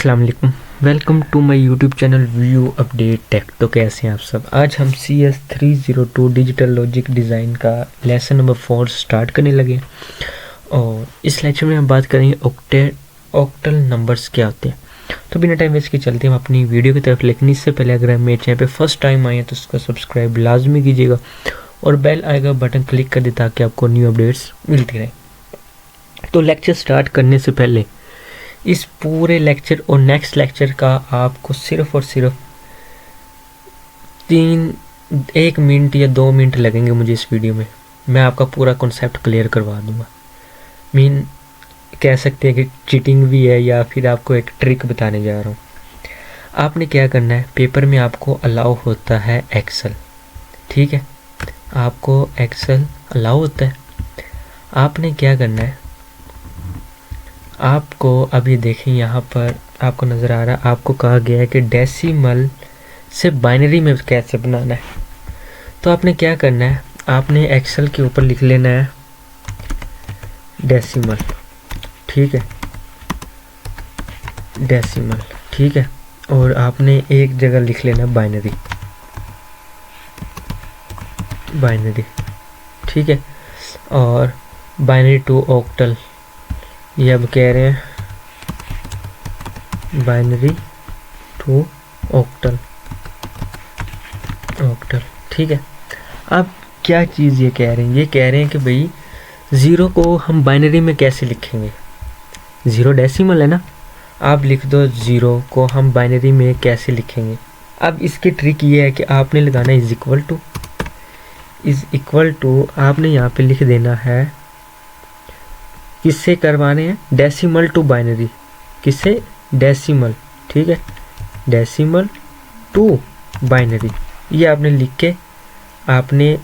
अस्सलाम वालेकुम, welcome to my YouTube channel view update tech. तो कैसे हैं आप सब। आज हम CS302 डिजिटल लॉजिक डिज़ाइन का लेसन नंबर 4 स्टार्ट करने लगे और इस लेक्चर में हम बात करेंगे ऑक्टल नंबर्स क्या होते हैं। तो बिना टाइम वेस्ट के चलते हैं हम अपनी वीडियो की तरफ। लेकिन इससे पहले अगर हम मेरे चैनल पे फर्स्ट टाइम आए हैं तो उसका सब्सक्राइब लाजमी कीजिएगा और बेल आएगा बटन क्लिक कर दे ताकि आपको न्यू अपडेट्स मिलती रहे। तो लेक्चर स्टार्ट करने से पहले इस पूरे लेक्चर और नेक्स्ट लेक्चर का आपको सिर्फ और सिर्फ 1 मिनट या 2 मिनट लगेंगे मुझे इस वीडियो में। मैं आपका पूरा कॉन्सेप्ट क्लियर करवा दूंगा। कह सकते हैं कि चीटिंग भी है या फिर आपको एक ट्रिक बताने जा रहा हूँ। आपने क्या करना है, पेपर में आपको अलाउ होता है एक्सेल, ठीक है, आपको एक्सेल अलाउ होता है। आपने क्या करना है, आपको अभी देखें यहाँ पर आपको नज़र आ रहा है, आपको कहा गया है कि डेसिमल से बाइनरी में कैसे बनाना है। तो आपने क्या करना है, आपने एक्सेल के ऊपर लिख लेना है डेसिमल, ठीक है, डेसिमल, ठीक है, और आपने एक जगह लिख लेना बाइनरी, बाइनरी, ठीक है, और बाइनरी टू ऑक्टल, ये अब कह रहे हैं बाइनरी टू ऑक्टल, ऑक्टल, ठीक है। अब क्या चीज़ ये कह रहे हैं, ये कह रहे हैं कि भाई ज़ीरो को हम बाइनरी में कैसे लिखेंगे। ज़ीरो डेसिमल है ना, आप लिख दो ज़ीरो को हम बाइनरी में कैसे लिखेंगे। अब इसकी ट्रिक ये है कि आपने लगाना इज़ इक्वल टू आपने यहाँ पे लिख देना है, किससे करवाने हैं, डेसिमल टू बाइनरी, किससे, डेसिमल, ठीक है, डेसिमल टू बाइनरी। ये आपने लिख के आपने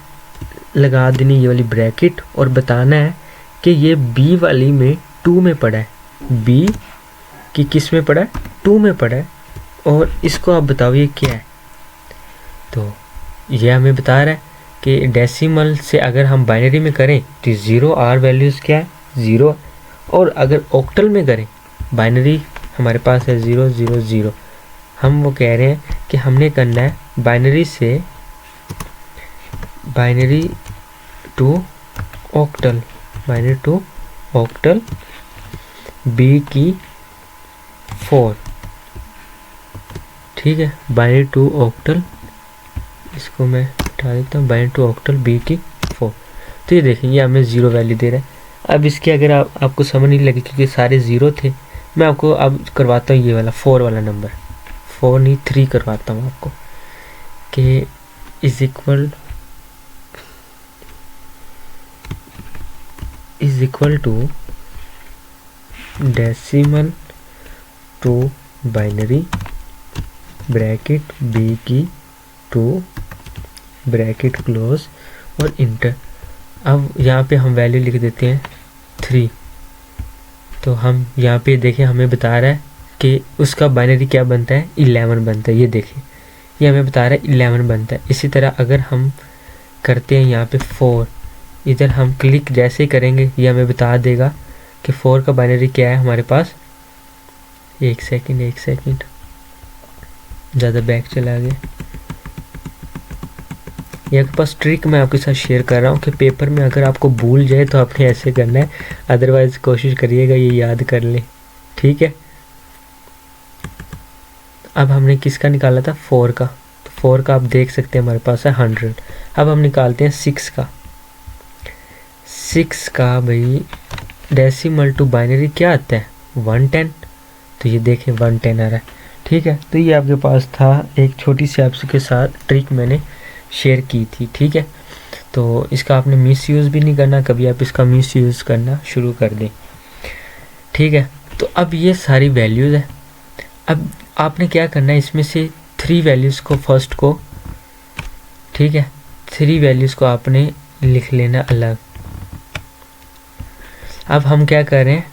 लगा देनी ये वाली ब्रैकेट और बताना है कि ये बी वाली में 2 में पड़ा है, बी की किस में पड़ा है, 2 में पड़ा है, और इसको आप बताओ ये क्या है। तो ये हमें बता रहा है कि डेसिमल से अगर हम बाइनरी में करें तो 0 आर वैल्यूज़ क्या है, 0, और अगर ऑक्टल में करें, बाइनरी हमारे पास है 0 0 0, हम वो कह रहे हैं कि हमने करना है बाइनरी से binary to octal, binary to octal B की 4, ठीक है, बाइनरी टू ऑक्टल, इसको मैं हटा देता हूँ, बाइनरी टू ऑक्टल बी की 4। तो ये देखें ये हमें 0 वैल्यू दे रहा है। अब इसके अगर आपको समझ नहीं लगी क्योंकि सारे 0 थे, मैं आपको अब करवाता हूँ ये वाला 4 वाला नंबर, 4 नहीं 3 करवाता हूँ आपको, कि is equal to decimal to binary bracket B की 2 ब्रैकेट क्लोज और इंटर। अब यहाँ पे हम वैल्यू लिख देते हैं 3। तो हम यहाँ पे देखें हमें बता रहा है कि उसका बाइनरी क्या बनता है, 11 बनता है। ये देखें ये हमें बता रहा है 11 बनता है। इसी तरह अगर हम करते हैं यहाँ पे 4, इधर हम क्लिक जैसे ही करेंगे ये हमें बता देगा कि 4 का बाइनरी क्या है हमारे पास। एक सेकंड ज़्यादा बैक चला गया। यहाँ के पास ट्रिक मैं आपके साथ शेयर कर रहा हूँ कि पेपर में अगर आपको भूल जाए तो आपने ऐसे करना है, अदरवाइज़ कोशिश करिएगा ये याद कर लें, ठीक है। अब हमने किसका निकाला था, 4 का, तो 4 का आप देख सकते हैं हमारे पास है 100। अब हम निकालते हैं 6 का, 6 का भाई डेसिमल टू बाइनरी क्या आता है, 110। तो ये देखें 110 आ रहा है, ठीक है। तो ये आपके पास था, एक छोटी सी आपके साथ ट्रिक मैंने शेयर की थी, ठीक है। तो इसका आपने मिस यूज़ भी नहीं करना, कभी आप इसका मिस यूज़ करना शुरू कर दें, ठीक है। तो अब ये सारी वैल्यूज़ है। अब आपने क्या करना है, इसमें से 3 वैल्यूज़ को फर्स्ट को, ठीक है, 3 वैल्यूज़ को आपने लिख लेना अलग। अब हम क्या कर रहे हैं,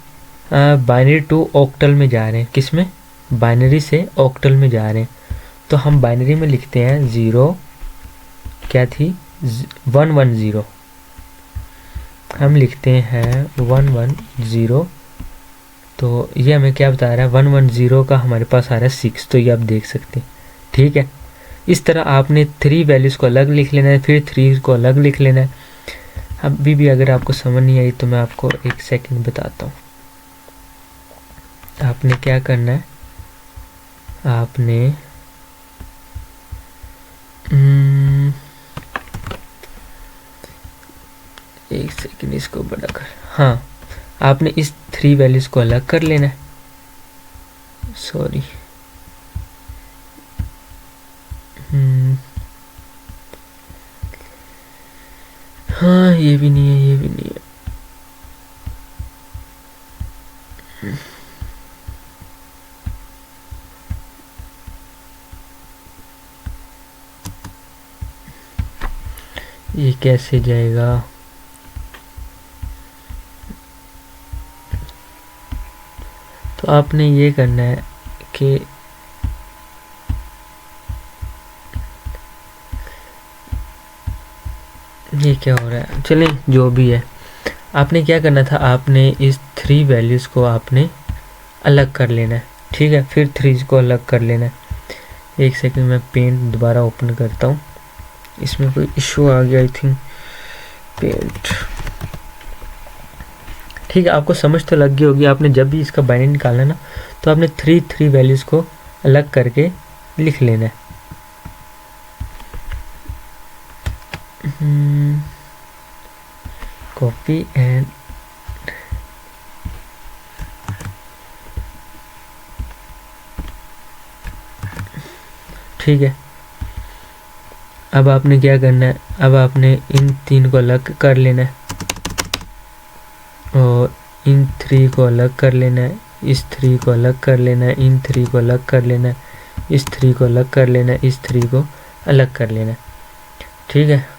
बाइनरी टू ऑक्टल में जा रहे हैं, किस में, बाइनरी से ऑक्टल में जा रहे हैं। तो हम बाइनरी में लिखते हैं 0 क्या थी, 110, हम लिखते हैं 110, तो ये हमें क्या बता रहा है, 110 का हमारे पास आ रहा है 6, तो ये आप देख सकते हैं। ठीक है, इस तरह आपने 3 वैल्यूज़ को अलग लिख लेना है, फिर 3 को अलग लिख लेना है। अभी भी अगर आपको समझ नहीं आई तो मैं आपको एक सेकंड बताता हूँ। आपने क्या करना है, आपने एक सेकंड इसको बड़ा कर, हाँ, आपने इस 3 वैल्यूज़ को अलग कर लेना है। सॉरी, हाँ, ये भी नहीं है, ये भी नहीं है। ये कैसे जाएगा? तो आपने ये करना है कि ये क्या हो रहा है, चलें जो भी है। आपने क्या करना था, आपने इस 3 वैल्यूज़ को आपने अलग कर लेना है। ठीक है, फिर 3 को अलग कर लेना है। एक सेकंड मैं पेंट दोबारा ओपन करता हूँ, इसमें कोई इशू आ गया आई थिंक। पेंट, ठीक है, आपको समझ तो लग गई होगी। आपने जब भी इसका बाइनरी निकालना ना, तो आपने 3 वैल्यूज़ को अलग करके लिख लेना है। कॉपी एंड ठीक है, अब आपने क्या करना है, अब आपने इन 3 को अलग कर लेना है और इन 3 को अलग कर लेना है, इस 3 को अलग कर लेना है, इन 3 को अलग कर लेना है, इस 3 को अलग कर लेना है, इस 3 को अलग कर लेना है। ठीक है,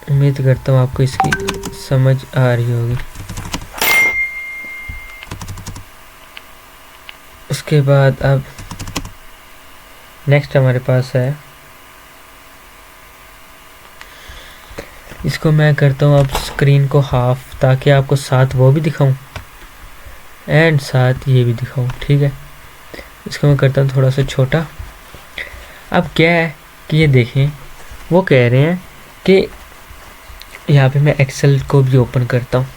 उम्मीद करता हूँ आपको इसकी समझ आ रही होगी। उसके बाद अब नेक्स्ट हमारे पास है, इसको मैं करता हूँ अब स्क्रीन को हाफ, ताकि आपको साथ वो भी दिखाऊं एंड साथ ये भी दिखाऊं। ठीक है, इसको मैं करता हूँ थोड़ा सा छोटा। अब क्या है कि ये देखें, वो कह रहे हैं कि यहाँ पे मैं एक्सेल को भी ओपन करता हूँ।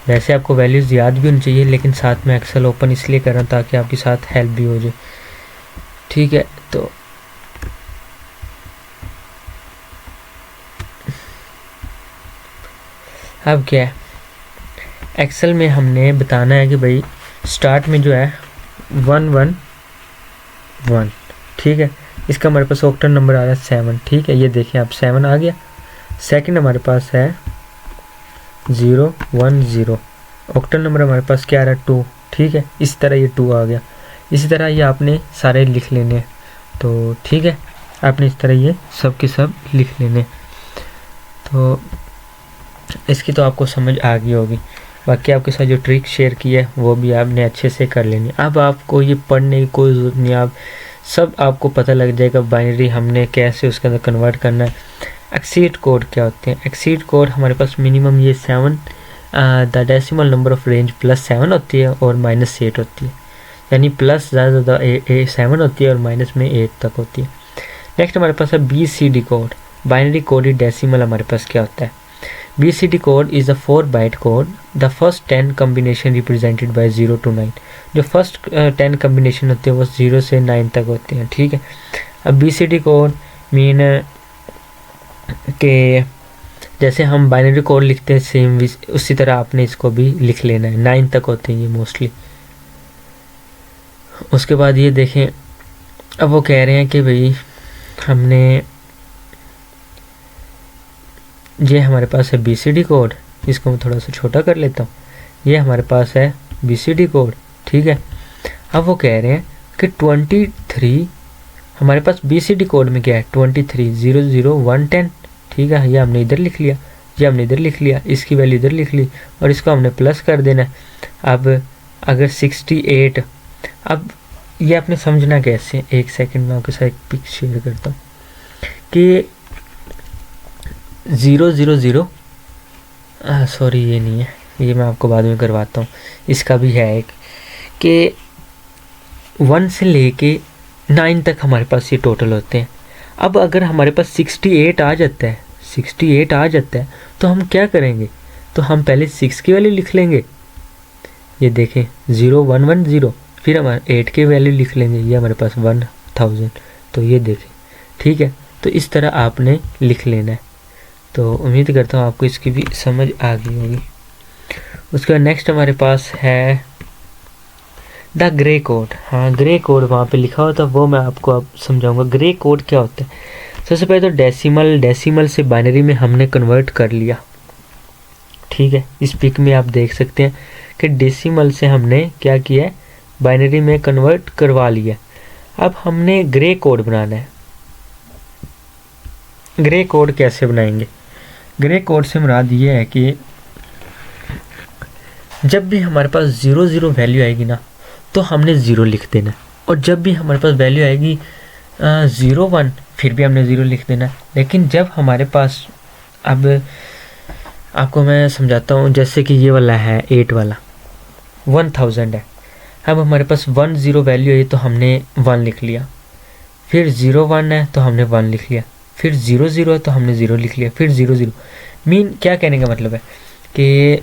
वैसे आपको वैल्यूज़ याद भी होनी चाहिए, लेकिन साथ में एक्सेल ओपन इसलिए कर रहा हूँ ताकि आपके साथ हेल्प भी हो जाए। ठीक है, तो अब क्या है, एक्सेल में हमने बताना है कि भाई स्टार्ट में जो है 111, ठीक है, इसका हमारे पास ऑक्टल नंबर आ रहा है 7। ठीक है, ये देखें आप 7 आ गया। सेकंड हमारे पास है 010, ऑक्टल नंबर हमारे पास क्या आ रहा है 2। ठीक है, इस तरह ये 2 आ गया। इसी तरह ये आपने सारे लिख लेने हैं। तो ठीक है, आपने इस तरह ये सब के सब लिख लेने। तो इसकी तो आपको समझ आ गई होगी। बाकी आपके साथ जो ट्रिक शेयर की है वो भी आपने अच्छे से कर लेनी। अब आपको ये पढ़ने की कोई ज़रूरत नहीं, आप सब आपको पता लग जाएगा बाइनरी हमने कैसे उसके अंदर कन्वर्ट करना है। एक्सीड कोड क्या होते हैं? एक्सीड कोड हमारे पास मिनिमम ये 7 the decimal number of range +7 होती है और -8 होती है, यानी प्लस ज़्यादा ज़्यादा 7 होती है और माइनस में 8 तक होती है। नेक्स्ट हमारे पास है BCD code, binary coded decimal. हमारे पास क्या होता है? BCD code is a 4-byte code. The first 10 combination represented by 0 to 9. जो फर्स्ट 10 कम्बिनेशन होते हैं वो 0 से 9 तक होते हैं। ठीक है, अब BCD कोड मीन के जैसे हम बाइनरी कोड लिखते हैं सेम उसी तरह आपने इसको भी लिख लेना है। 9 तक होते हैं ये मोस्टली। उसके बाद ये देखें, अब वो कह रहे हैं कि भाई हमने ये हमारे पास है BCD कोड, इसको मैं थोड़ा सा छोटा कर लेता हूँ। ये हमारे पास है BCD कोड। ठीक है, अब वो कह रहे हैं कि 23 हमारे पास BCD कोड में क्या है 23 0 0 1 10। ठीक है, ये हमने इधर लिख लिया, ये हमने इधर लिख लिया, इसकी वैल्यू इधर लिख ली और इसको हमने प्लस कर देना है। अब अगर 68, अब ये आपने समझना कैसे, एक सेकंड में आपके साथ एक पिक शेयर करता हूँ कि 000, सॉरी ये नहीं है, ये मैं आपको बाद में करवाता हूँ। इसका भी है एक कि 1 से लेके 9 तक हमारे पास ये टोटल होते हैं। अब अगर हमारे पास 68 आ जाता है, 68 आ जाता है तो हम क्या करेंगे, तो हम पहले 6 की वैल्यू लिख लेंगे, ये देखें 0110, फिर हमारे 8 की वैल्यू लिख लेंगे, ये हमारे पास 1000, तो ये देखें, ठीक है। तो इस तरह आपने लिख लेना है। तो उम्मीद करता हूँ आपको इसकी भी समझ आ गई होगी। उसके बाद नेक्स्ट हमारे पास है द ग्रे कोड। हाँ, ग्रे कोड वहाँ पे लिखा होता है, वो मैं आपको अब समझाऊंगा। ग्रे कोड क्या होता है? सबसे पहले तो डेसिमल से बाइनरी में हमने कन्वर्ट कर लिया, ठीक है। इस पिक में आप देख सकते हैं कि डेसिमल से हमने क्या किया है, बाइनरी में कन्वर्ट करवा लिया। अब हमने ग्रे कोड बनाना है। ग्रे कोड कैसे बनाएंगे? ग्रे कोड से मुराद ये है कि जब भी हमारे पास 00 वैल्यू आएगी ना, तो हमने 0 लिख देना है, और जब भी हमारे पास वैल्यू आएगी 01, फिर भी हमने 0 लिख देना है। लेकिन जब हमारे पास, अब आपको मैं समझाता हूँ, जैसे कि ये वाला है 8 वाला 1000 है। अब हमारे पास 10 वैल्यू है तो हमने 1 लिख लिया, फिर 01 है तो हमने 1 लिख लिया, फिर 00 है तो हमने 0 लिख लिया, फिर 00। मीन क्या कहने का मतलब है कि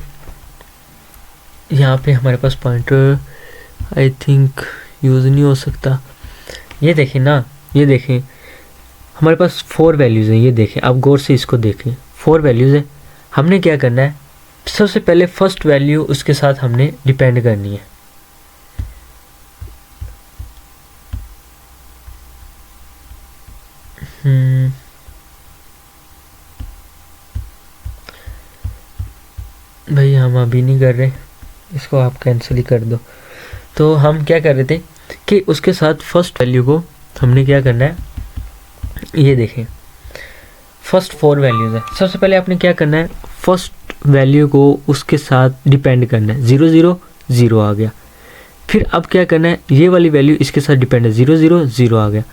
यहाँ पे हमारे पास पॉइंटर आई थिंक यूज़ नहीं हो सकता। ये देखें ना, ये देखें हमारे पास 4 वैल्यूज़ हैं, ये देखें, आप गौर से इसको देखें, 4 वैल्यूज़ हैं। हमने क्या करना है, सबसे पहले फर्स्ट वैल्यू उसके साथ हमने डिपेंड करनी है। भाई हम अभी नहीं कर रहे, इसको आप कैंसिल ही कर दो। तो हम क्या कर रहे थे कि उसके साथ फर्स्ट वैल्यू को हमने क्या करना है, ये देखें फर्स्ट 4 वैल्यूज़ है। सबसे पहले आपने क्या करना है, फर्स्ट वैल्यू को उसके साथ डिपेंड करना है। 000 आ गया, फिर अब क्या करना है, ये वाली वैल्यू इसके साथ डिपेंड है, 000 आ गया।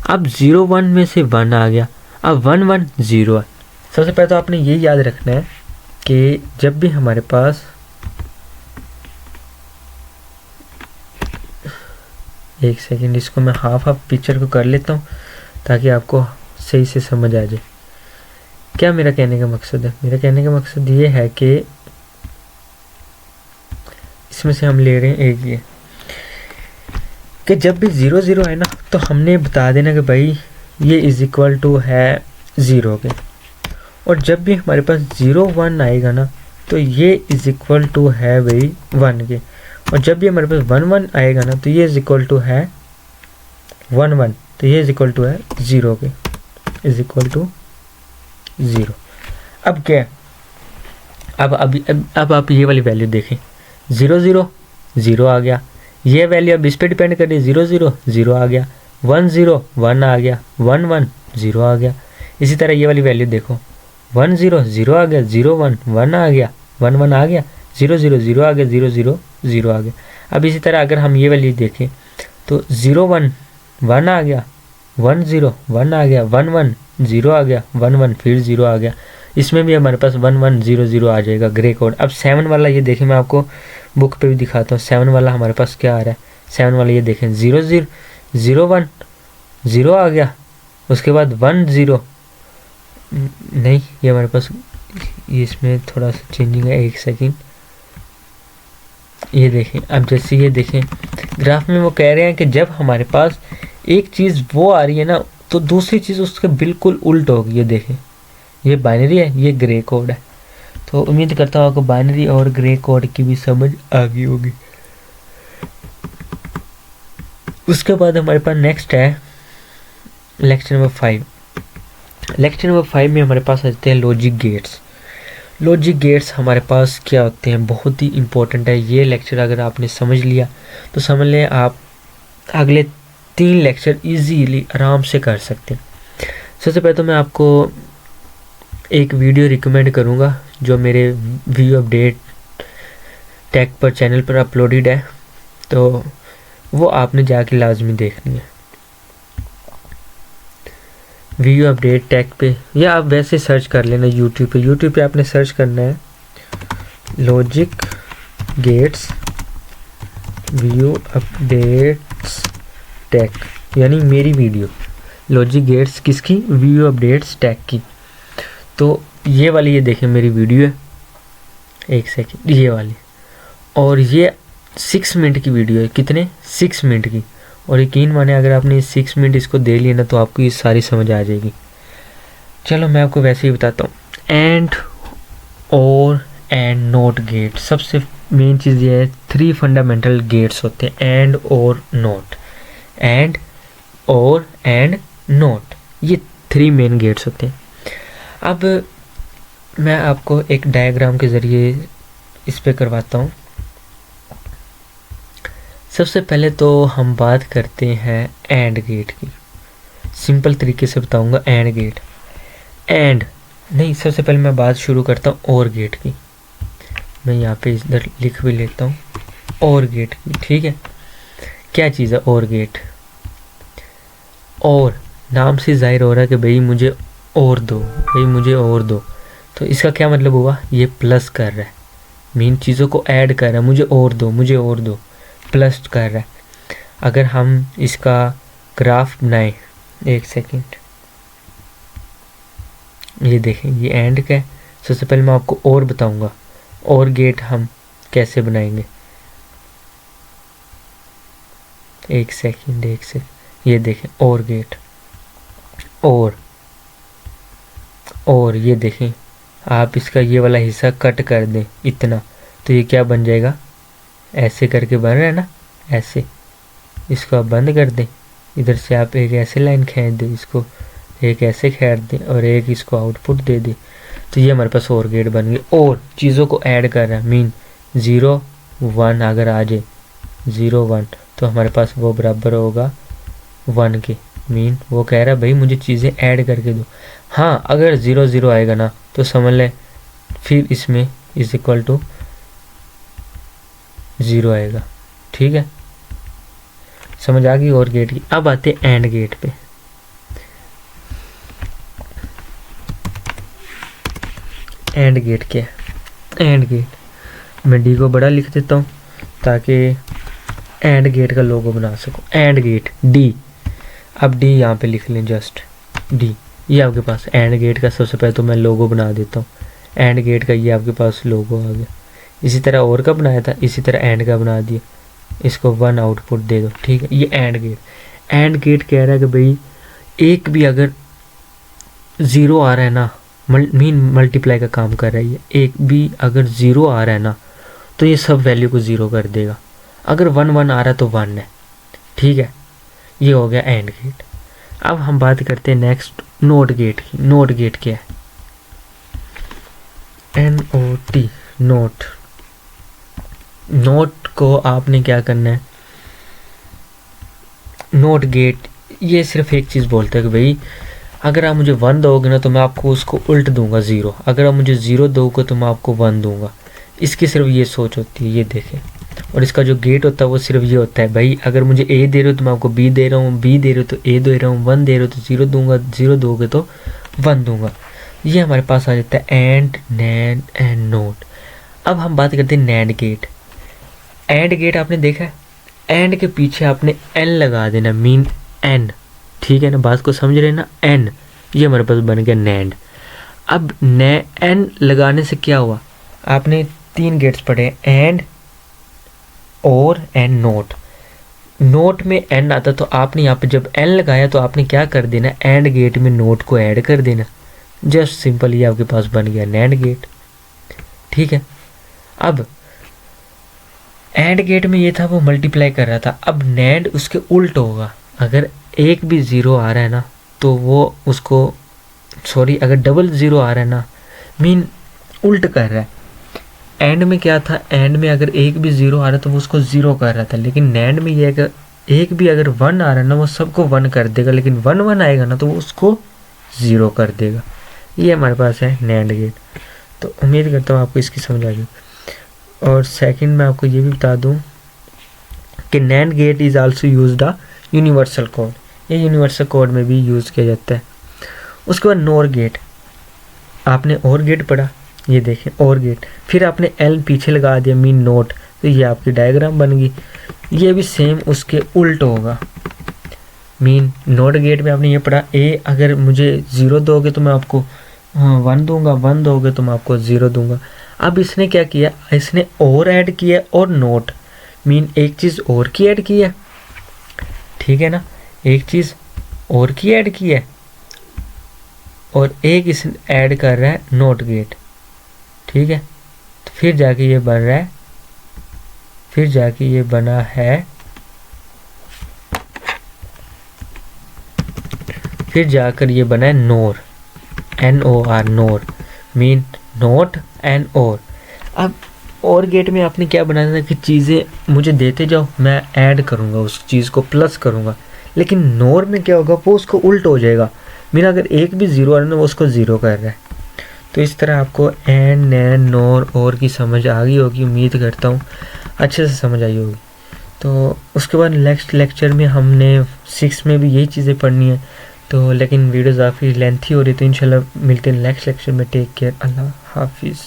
अब 01 में से 1 आ गया, अब 110 है। सबसे पहले तो आपने ये याद रखना है कि जब भी हमारे पास, एक सेकेंड, इसको मैं हाफ पिक्चर को कर लेता हूँ ताकि आपको सही से समझ आ जाए क्या मेरा कहने का मकसद है। मेरा कहने का मकसद ये है कि इसमें से हम ले रहे हैं एक ये कि जब भी 00 है ना, तो हमने बता देना कि भाई ये इज इक्वल टू है 0 के, और जब भी हमारे पास 01 आएगा ना, तो ये इज इक्वल टू है भाई 1 के, और जब भी हमारे पास 11 आएगा ना, तो ये इज इक्वल टू है 11, तो ये इज इक्वल टू है 0 के, इज इक्वल टू 0। अब क्या, अब आप ये वाली वैल्यू देखें, 0 आ गया, ये वैल्यू अब इस पर डिपेंड कर रही है, 0 आ गया, 1 आ गया, 1 0 आ गया। इसी तरह ये वाली वैल्यू देखो, 0 आ गया, 1 आ गया, 1 आ गया, 0 आ गया, 0 आ गया। अब इसी तरह अगर हम ये वाली देखें तो 1 आ गया, 1 आ गया, 0 आ गया, 1 फिर 0 आ गया। इसमें भी हमारे पास 1100 आ जाएगा ग्रे कोड। अब 7 वाला ये देखें, मैं आपको बुक पे भी दिखाता हूँ। 7 वाला हमारे पास क्या आ रहा है, 7 वाला ये देखें, 01 0 आ गया, उसके बाद 10 नहीं, ये हमारे पास, ये इसमें थोड़ा सा चेंजिंग है, एक सेकंड। ये देखें, अब जैसे ये देखें ग्राफ में वो कह रहे हैं कि जब हमारे पास एक चीज़ वो आ रही है ना, तो दूसरी चीज़ उसके बिल्कुल उल्ट होगी। ये देखें, ये बाइनरी है, ये ग्रे कोड है। तो उम्मीद करता हूँ आपको बाइनरी और ग्रे कोड की भी समझ आ गई होगी। उसके बाद हमारे पास नेक्स्ट है लेक्चर नंबर 5। लेक्चर नंबर 5 में हमारे पास आते हैं लॉजिक गेट्स। लॉजिक गेट्स हमारे पास क्या होते हैं, बहुत ही इम्पोर्टेंट है। ये लेक्चर अगर आपने समझ लिया तो समझ लें आप अगले 3 लेक्चर इजीली आराम से कर सकते हैं। सबसे पहले तो मैं आपको एक वीडियो रिकमेंड करूँगा जो मेरे व्यू अपडेट टेक पर चैनल पर अपलोडेड है, तो वो आपने जाके लाजमी देखनी है। वीडियो अपडेट टैग पे, या आप वैसे सर्च कर लेना यूट्यूब पे आपने सर्च करना है logic gates video updates tag, यानी मेरी वीडियो लॉजिक गेट्स किसकी, वीडियो अपडेट्स टैग की। तो ये वाली, ये देखें मेरी वीडियो है, एक सेकेंड, ये वाली, और ये 6 मिनट की वीडियो है। कितने, 6 मिनट की। और यकीन माने अगर आपने 6 मिनट इसको दे लिया ना तो आपको ये सारी समझ आ जाएगी। चलो मैं आपको वैसे ही बताता हूँ। एंड, और, एंड, नोट गेट, सबसे मेन चीज़ ये है, 3 फंडामेंटल गेट्स होते हैं, एंड, और, नोट। एंड, और, एंड, नोट, ये 3 मेन गेट्स होते हैं। अब मैं आपको एक डायग्राम के ज़रिए इस पे करवाता हूँ। सबसे पहले तो हम बात करते हैं एंड गेट की। सिंपल तरीके से बताऊंगा एंड गेट। एंड नहीं, सबसे पहले मैं बात शुरू करता हूँ और गेट की। मैं यहाँ पे इधर लिख भी लेता हूँ और गेट की, ठीक है। क्या चीज़ है और गेट? और नाम से जाहिर हो रहा है कि भाई मुझे और दो, भाई मुझे और दो। तो इसका क्या मतलब हुआ? ये प्लस कर रहा है, मीन चीज़ों को ऐड कर रहा है, मुझे और दो, मुझे और दो, प्लस कर रहा है। अगर हम इसका ग्राफ बनाएं, एक सेकेंड, ये देखें, ये एंड का है। सबसे पहले मैं आपको और बताऊंगा और गेट हम कैसे बनाएंगे। एक सेकेंड, ये देखें और गेट, और ये देखें, आप इसका ये वाला हिस्सा कट कर दें इतना, तो ये क्या बन जाएगा? ऐसे करके बन रहा है ना, ऐसे। इसको आप बंद कर दें, इधर से आप एक ऐसे लाइन खींच दें, इसको एक ऐसे खींच दें और एक इसको आउटपुट दे दें, तो ये हमारे पास और गेट बन गए। और चीज़ों को ऐड कर रहा है, मीन 0 1 अगर आ जाए, 0 1, तो हमारे पास वो बराबर होगा 1 के। मीन वो कह रहा है भाई मुझे चीज़ें ऐड करके दो। हाँ, अगर 0 0 आएगा ना तो समझ लें फिर इसमें इज इक्वल टू 0 आएगा, ठीक है। समझ आ गई और गेट की। अब आते हैं एंड गेट पे। एंड गेट क्या है? एंड गेट, मैं डी को बड़ा लिख देता हूँ ताकि एंड गेट का लोगो बना सकूँ। एंड गेट डी, अब डी यहाँ पे लिख लें, जस्ट डी। ये आपके पास एंड गेट का सबसे पहले तो मैं लोगो बना देता हूँ। एंड गेट का ये आपके पास लोगो आ गया। इसी तरह और का बनाया था, इसी तरह एंड का बना दिया, इसको 1 आउटपुट दे दो, ठीक है। ये एंड गेट। एंड गेट कह रहा है कि भाई एक भी अगर 0 आ रहा है ना, मीन मल्टीप्लाई का काम कर रही है, एक भी अगर 0 आ रहा है ना तो ये सब वैल्यू को 0 कर देगा। अगर 1 1 आ रहा है तो 1 है, ठीक है। ये हो गया एंड गेट। अब हम बात करते हैं नेक्स्ट नोट गेट की। नोट गेट क्या है? NOT, note. नोट को आपने क्या करना है? नोट गेट ये सिर्फ एक चीज़ बोलता है कि भाई अगर आप मुझे 1 दोगे ना तो मैं आपको उसको उल्ट दूंगा 0, अगर आप मुझे 0 दोगे तो मैं आपको 1 दूंगा। इसकी सिर्फ ये सोच होती है, ये देखें। और इसका जो गेट होता है वो सिर्फ ये होता है, भाई अगर मुझे A दे रहे हो तो मैं आपको B दे रहा हूँ, B दे रहे हो तो A दे रहा हूँ, 1 दे रहे हो तो 0 दूंगा, 0 दोगे तो 1 दूंगा। ये हमारे पास आ जाता है एंड, नैंड एंड नोट। अब हम बात करते हैं नैंड गेट। एंड गेट आपने देखा है, एंड के पीछे आपने N लगा देना, मीन N, ठीक है ना, बात को समझ रहे ना, N। ये हमारे पास बन गया नैंड। अब N लगाने से क्या हुआ? आपने 3 गेट्स पढ़े, एंड, और, एंड, नोट। नोट में N आता तो आपने यहाँ पे जब N लगाया तो आपने क्या कर देना? एंड गेट में नोट को ऐड कर देना। जस्ट सिंपल, ये आपके पास बन गया नैंड गेट, ठीक है। अब एंड गेट में ये था वो मल्टीप्लाई कर रहा था, अब नैंड उसके उल्ट होगा। अगर एक भी 0 आ रहा है ना तो वो उसको, सॉरी, अगर डबल 0 आ रहा है ना, मीन उल्ट कर रहा है। एंड में क्या था? एंड में अगर एक भी 0 आ रहा है तो वो उसको 0 कर रहा था, लेकिन नैंड में ये अगर एक भी अगर 1 आ रहा है ना वो सबको 1 कर देगा, लेकिन 1 1 आएगा ना तो वो उसको 0 कर देगा। ये हमारे पास है नैंड गेट। तो उम्मीद करता हूँ आपको इसकी समझ आ गई। और सेकंड मैं आपको ये भी बता दूं कि NAND gate is also used a universal code. ये यूनिवर्सल कोड में भी यूज़ किया जाता है। उसके बाद नोर गेट, आपने और गेट पढ़ा, ये देखें और गेट, फिर आपने एल पीछे लगा दिया मीन नोट, तो ये आपकी डायग्राम बन गई। ये भी सेम उसके उल्ट होगा, मीन नोट गेट में आपने ये पढ़ा ए अगर मुझे 0 दोगे तो मैं आपको 1 दूंगा, 1 दोगे तो मैं आपको 0 दूंगा। अब इसने क्या किया, इसने और ऐड किया और नोट, मीन एक चीज़ और की ऐड की है, ठीक है ना, एक चीज़ और की ऐड की है और एक इस ऐड कर रहा है नोट गेट, ठीक है। तो फिर जाके ये बन रहा है, फिर जाके ये बना है, फिर जाकर ये बना है नोर, NOR NOR, mean note and और। अब और गेट में आपने क्या बनाना था कि चीज़ें मुझे देते जाओ, मैं ऐड करूँगा उस चीज़ को, प्लस करूँगा। लेकिन नोर में क्या होगा, वो उसको उल्ट हो जाएगा, मीन अगर एक भी 0 आ रहा है वो उसको 0 कर रहा है। तो इस तरह आपको एंड, नैन, नोर और की समझ आ गई होगी, उम्मीद करता हूँ अच्छे से समझ आई होगी। तो उसके बाद नेक्स्ट लेक्चर में हमने 6 में भी यही चीज़ें पढ़नी है। तो लेकिन वीडियो काफ़ी लेंथी हो रही, तो इंशाल्लाह मिलते हैं नेक्स्ट लेक्चर में। टेक केयर, अल्लाह हाफिज़।